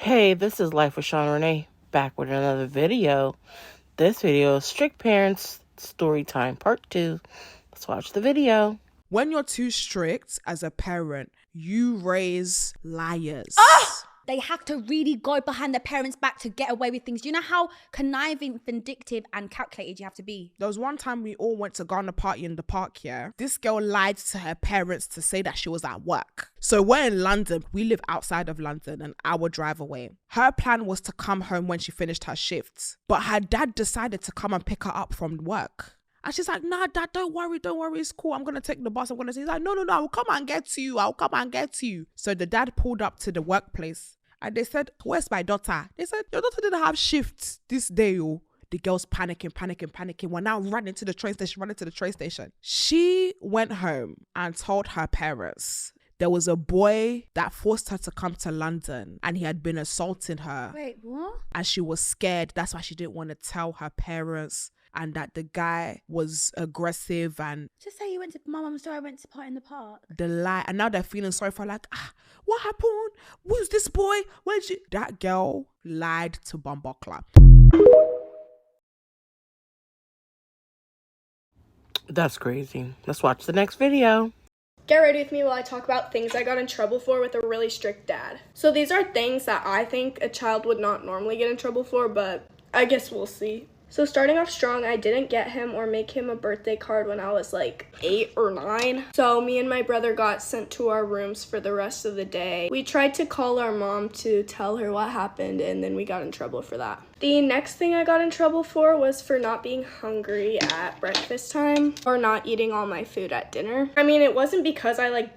Hey, this is Life with Sean Renee, back with another video. This video is Strict Parents Storytime Part 2. Let's watch the video. When you're too strict as a parent, you raise liars. They have to really go behind their parents' back to get away with things. You know how conniving, vindictive, and calculated you have to be? There was one time we all went to go on a party in the park here. This girl lied to her parents to say that she was at work. So we're in London. We live outside of London, an hour drive away. Her plan was to come home when she finished her shift. But her dad decided to come and pick her up from work. And she's like, nah, dad, don't worry, it's cool. I'm going to take the bus. He's like, no, I'll come and get you. So the dad pulled up to the workplace. And they said, where's my daughter? They said, your daughter didn't have shifts this day, oh. The girl's panicking. We're now running to the train station. She went home and told her parents there was a boy that forced her to come to London and he had been assaulting her. Wait, what? And she was scared. That's why she didn't want to tell her parents. And that the guy was aggressive and... Just say you went to... My mum saw I went to party in the park. The lie. And now they're feeling sorry for her, like, what happened? Who's this boy? Where'd you... That girl lied to Bumble Club. That's crazy. Let's watch the next video. Get ready with me while I talk about things I got in trouble for with a really strict dad. So these are things that I think a child would not normally get in trouble for, but I guess we'll see. So starting off strong, I didn't get him or make him a birthday card when I was like 8 or 9. So me and my brother got sent to our rooms for the rest of the day. We tried to call our mom to tell her what happened, and then we got in trouble for that. The next thing I got in trouble for was for not being hungry at breakfast time or not eating all my food at dinner. I mean, it wasn't because I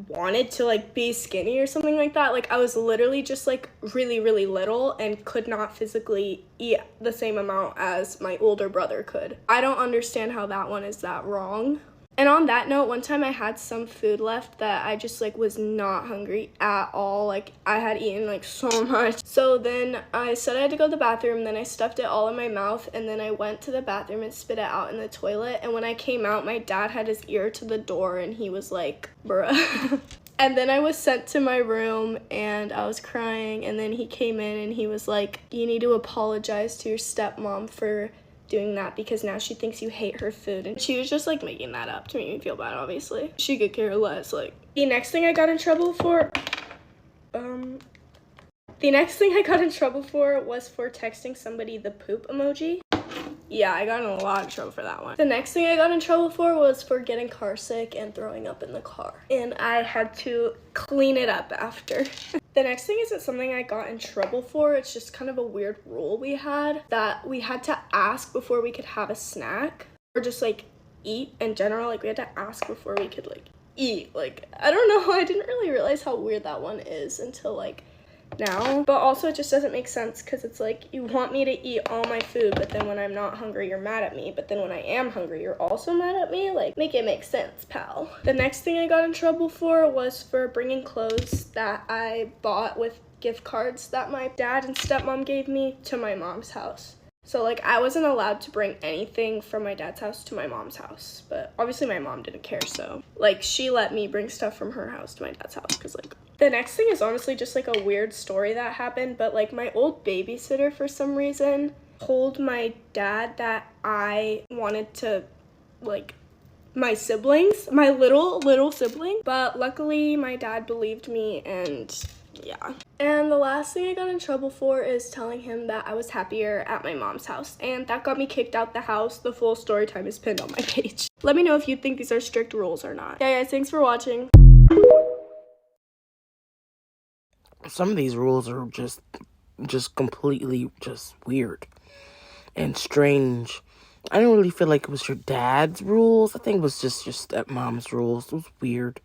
wanted to be skinny or something like that. I was literally just really little and could not physically eat the same amount as my older brother could. I don't understand how that one is that wrong. And on that note, one time I had some food left that I just was not hungry at all. I had eaten so much. So then I said I had to go to the bathroom, then I stuffed it all in my mouth, and then I went to the bathroom and spit it out in the toilet. And when I came out, my dad had his ear to the door and he was like, bruh. And then I was sent to my room and I was crying, and then he came in and he was like, you need to apologize to your stepmom for doing that because now she thinks you hate her food. And she was just making that up to make me feel bad, obviously. She could care less. The next thing I got in trouble for was for texting somebody the poop emoji. Yeah, I got in a lot of trouble for that one. The next thing I got in trouble for was for getting car sick and throwing up in the car. And I had to clean it up after. The next thing isn't something I got in trouble for. It's just kind of a weird rule we had that we had to ask before we could have a snack or just eat in general. We had to ask before we could eat. I don't know. I didn't really realize how weird that one is until now. But also it just doesn't make sense because it's you want me to eat all my food, but then when I'm not hungry you're mad at me, but then when I am hungry you're also mad at me. Make it make sense, pal. The next thing I got in trouble for was for bringing clothes that I bought with gift cards that my dad and stepmom gave me to my mom's house. So I wasn't allowed to bring anything from my dad's house to my mom's house, but obviously my mom didn't care, so she let me bring stuff from her house to my dad's house because the next thing is honestly just a weird story that happened, but my old babysitter for some reason told my dad that I wanted to my siblings, my little sibling, but luckily my dad believed me, and yeah. And the last thing I got in trouble for is telling him that I was happier at my mom's house, and that got me kicked out the house. The full story time is pinned on my page. Let me know if you think these are strict rules or not. Yeah, guys, thanks for watching. Some of these rules are just completely just weird and strange. I don't really feel like it was your dad's rules. I think it was just your stepmom's rules. It was weird.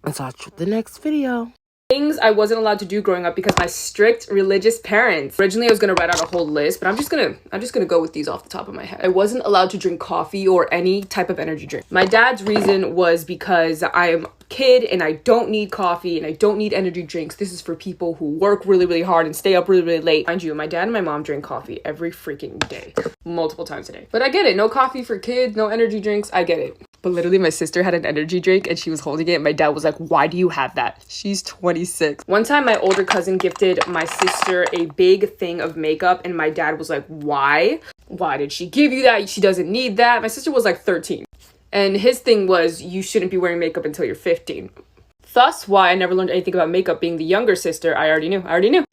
Let's watch the next video. Things I wasn't allowed to do growing up because my strict religious parents. Originally I was gonna write out a whole list, but I'm just gonna go with these off the top of my head. I wasn't allowed to drink coffee or any type of energy drink. My dad's reason was because I am a kid and I don't need coffee and I don't need energy drinks. This is for people who work really hard and stay up really late. Mind you, my dad and my mom drink coffee every freaking day, multiple times a day. But I get it, no coffee for kids, no energy drinks, I get it. But literally, my sister had an energy drink and she was holding it. My dad was like, why do you have that? She's 26. One time, my older cousin gifted my sister a big thing of makeup. And my dad was like, why? Why did she give you that? She doesn't need that. My sister was like 13. And his thing was, you shouldn't be wearing makeup until you're 15. Thus, why I never learned anything about makeup. Being the younger sister, I already knew.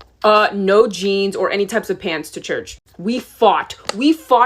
No jeans or any types of pants to church. We fought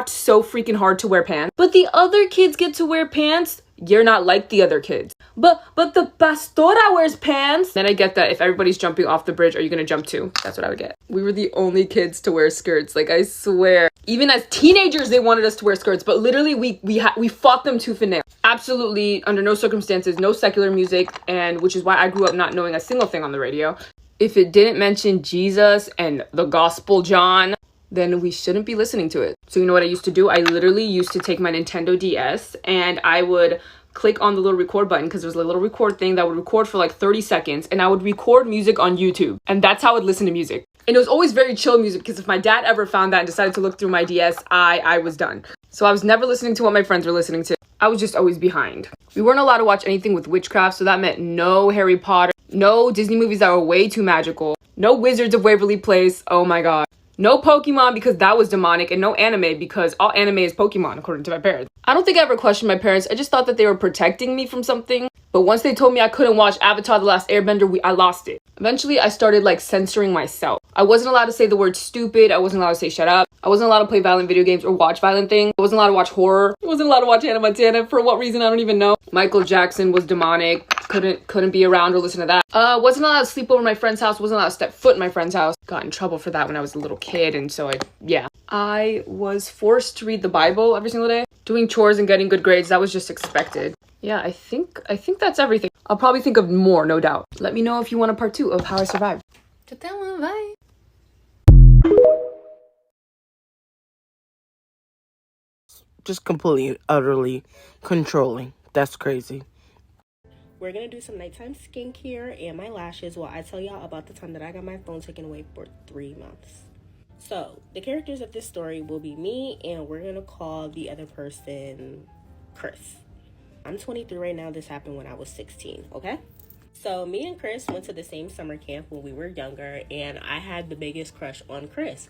so freaking hard to wear pants. But the other kids get to wear pants. You're not like the other kids. But the pastora wears pants. Then I get that if everybody's jumping off the bridge, are you gonna jump too? That's what I would get. We were the only kids to wear skirts. Like, I swear. Even as teenagers, they wanted us to wear skirts. But literally, we fought them tooth and nail. Absolutely, under no circumstances, no secular music. And which is why I grew up not knowing a single thing on the radio. If it didn't mention Jesus and the Gospel John, then we shouldn't be listening to it. So you know what I used to do? I literally used to take my Nintendo DS and I would click on the little record button because there's a little record thing that would record for like 30 seconds and I would record music on YouTube. And that's how I would listen to music. And it was always very chill music because if my dad ever found that and decided to look through my DS, I was done. So I was never listening to what my friends were listening to. I was just always behind. We weren't allowed to watch anything with witchcraft, so that meant no Harry Potter, no Disney movies that were way too magical, no Wizards of Waverly Place, oh my god. No Pokemon because that was demonic, and no anime because all anime is Pokemon, according to my parents. I don't think I ever questioned my parents. I just thought that they were protecting me from something. But once they told me I couldn't watch Avatar: The Last Airbender, I lost it. Eventually, I started like censoring myself. I wasn't allowed to say the word stupid. I wasn't allowed to say shut up. I wasn't allowed to play violent video games or watch violent things. I wasn't allowed to watch horror. I wasn't allowed to watch Hannah Montana. For what reason, I don't even know. Michael Jackson was demonic. Couldn't be around or listen to that. Wasn't allowed to sleep over my friend's house. Wasn't allowed to step foot in my friend's house. Got in trouble for that when I was a little kid, and so I was forced to read the Bible every single day. Doing chores and getting good grades, that was just expected. Yeah, I think that's everything. I'll probably think of more, no doubt. Let me know if you want a part 2 of how I survived. Bye. Just completely, utterly controlling. That's crazy. We're gonna do some nighttime skincare and my lashes while I tell y'all about the time that I got my phone taken away for 3 months. So, the characters of this story will be me, and we're gonna call the other person Chris. I'm 23 right now. This happened when I was 16, okay? So, me and Chris went to the same summer camp when we were younger, and I had the biggest crush on Chris.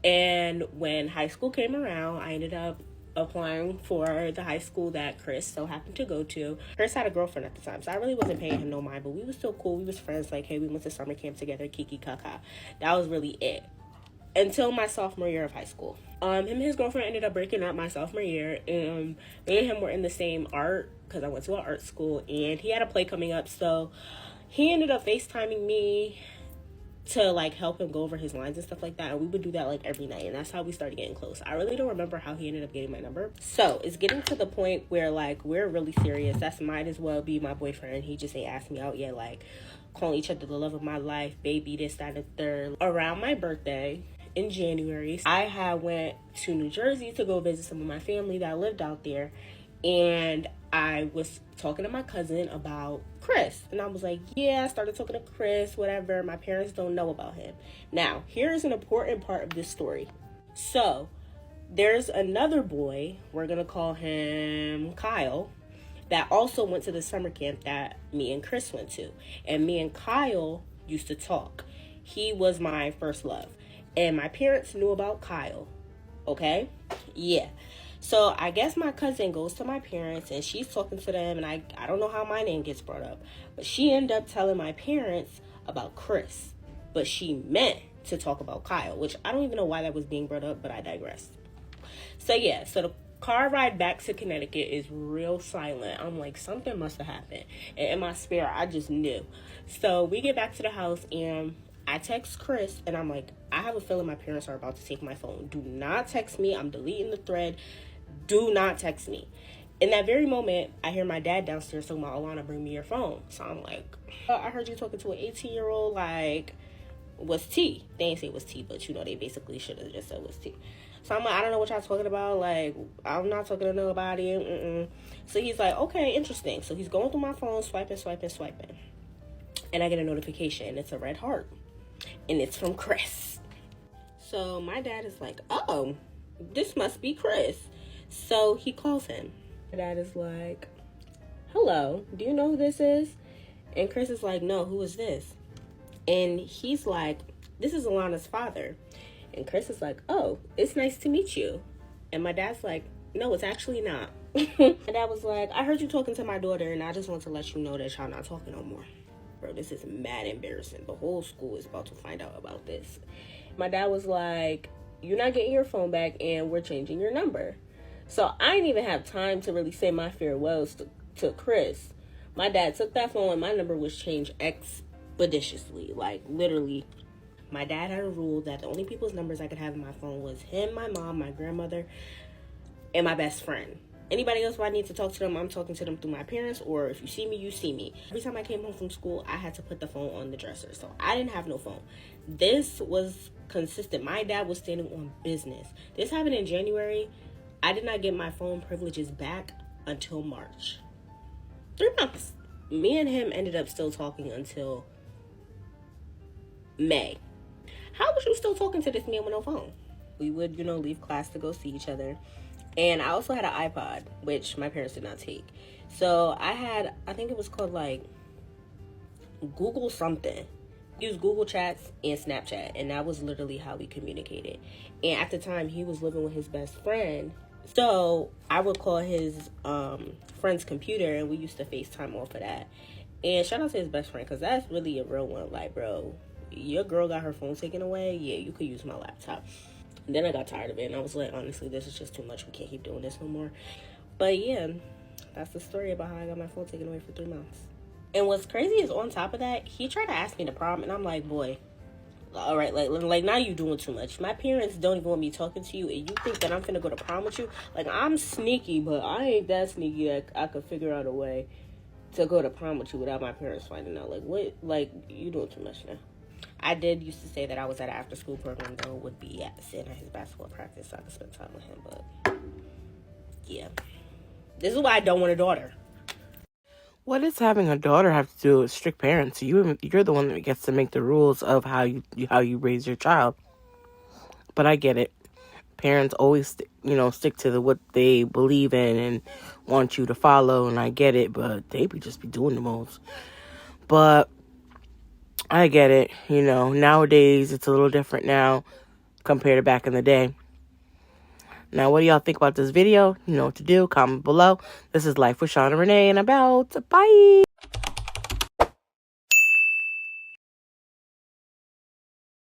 And when high school came around, I ended up applying for the high school that Chris so happened to go to. Chris had a girlfriend at the time, so I really wasn't paying him no mind, but we was still cool. We was friends, like, hey, we went to summer camp together, kiki kaka. That was really it. Until my sophomore year of high school. Him and his girlfriend ended up breaking up my sophomore year, and me and him were in the same art, because I went to an art school, and he had a play coming up, so he ended up FaceTiming me to like help him go over his lines and stuff like that, and we would do that like every night, and that's how we started getting close. I really don't remember how he ended up getting my number. So it's getting to the point where like we're really serious. That's might as well be my boyfriend. He just ain't asked me out yet, like calling each other the love of my life, baby, this, that, and the third. Around my birthday in January, I had went to New Jersey to go visit some of my family that lived out there, and I was talking to my cousin about Chris, and I was like, yeah, I started talking to Chris, whatever. My parents don't know about him. Now, here's an important part of this story. So, there's another boy, we're gonna call him Kyle, that also went to the summer camp that me and Chris went to. And me and Kyle used to talk. He was my first love. And my parents knew about Kyle. Okay? Yeah. So I guess my cousin goes to my parents and she's talking to them, and I don't know how my name gets brought up, but she ended up telling my parents about Chris, but she meant to talk about Kyle, which I don't even know why that was being brought up, but I digress. So yeah, so the car ride back to Connecticut is real silent. I'm like, something must have happened, and in my spirit I just knew. So we get back to the house and I text Chris, and I'm like, I have a feeling my parents are about to take my phone. Do not text me. I'm deleting the thread. Do not text me. In that very moment, I hear my dad downstairs talking about, Alana, bring me your phone. So I'm like, I heard you talking to an 18-year-old, like, what's T? They didn't say it was T, but, you know, they basically should have just said what's T. So I'm like, I don't know what y'all talking about. Like, I'm not talking to nobody. So he's like, okay, interesting. So he's going through my phone, swiping. And I get a notification, and it's a red heart. And it's from Chris. So my dad is like, oh, this must be Chris. So he calls him. My dad is like, hello, do you know who this is? And Chris is like, no, who is this? And he's like, this is Alana's father. And Chris is like, oh, it's nice to meet you. And my dad's like, no, it's actually not. My dad was like, I heard you talking to my daughter, and I just want to let you know that y'all not talking no more. Bro, this is mad embarrassing. The whole school is about to find out about this. My dad was like, you're not getting your phone back, and we're changing your number. So I didn't even have time to really say my farewells to Chris. My dad took that phone, and my number was changed expeditiously. Like, literally. My dad had a rule that the only people's numbers I could have in my phone was him, my mom, my grandmother, and my best friend. Anybody else, when I need to talk to them, I'm talking to them through my parents, or if you see me, you see me. Every time I came home from school, I had to put the phone on the dresser. So I didn't have no phone. This was consistent. My dad was standing on business. This happened in January. I did not get my phone privileges back until March. 3 months. Me and him ended up still talking until May. How was you still talking to this man with no phone? We would, leave class to go see each other. And I also had an iPod, which my parents did not take. So I think it was called like Google something. Use Google Chats and Snapchat. And that was literally how we communicated. And at the time, he was living with his best friend. So I would call his friend's computer, and we used to FaceTime off of that. And shout out to his best friend, because that's really a real one. Like, bro, your girl got her phone taken away. Yeah, you could use my laptop. And then I got tired of it, and I was like, honestly, this is just too much. We can't keep doing this no more. But yeah, that's the story about how I got my phone taken away for 3 months. And what's crazy is, on top of that, he tried to ask me to prom, and I'm like, boy, all right, like now you doing too much. My parents don't even want me talking to you, and you think that I'm finna go to prom with you? Like, I'm sneaky, but I ain't that sneaky that I could figure out a way to go to prom with you without my parents finding out. Like, what? Like, you doing too much now. I did used to say that I was at an after-school program, though, would be sitting at his basketball practice so I could spend time with him. But, yeah. This is why I don't want a daughter. What does having a daughter have to do with strict parents? You're the one that gets to make the rules of how you raise your child. But I get it. Parents always, stick to what they believe in and want you to follow, and I get it. But they just be doing the most. But I get it. Nowadays it's a little different now compared to back in the day. Now, what do y'all think about this video? You know what to do. Comment below. This is Life with Shauna Renee, and I'm out. Bye.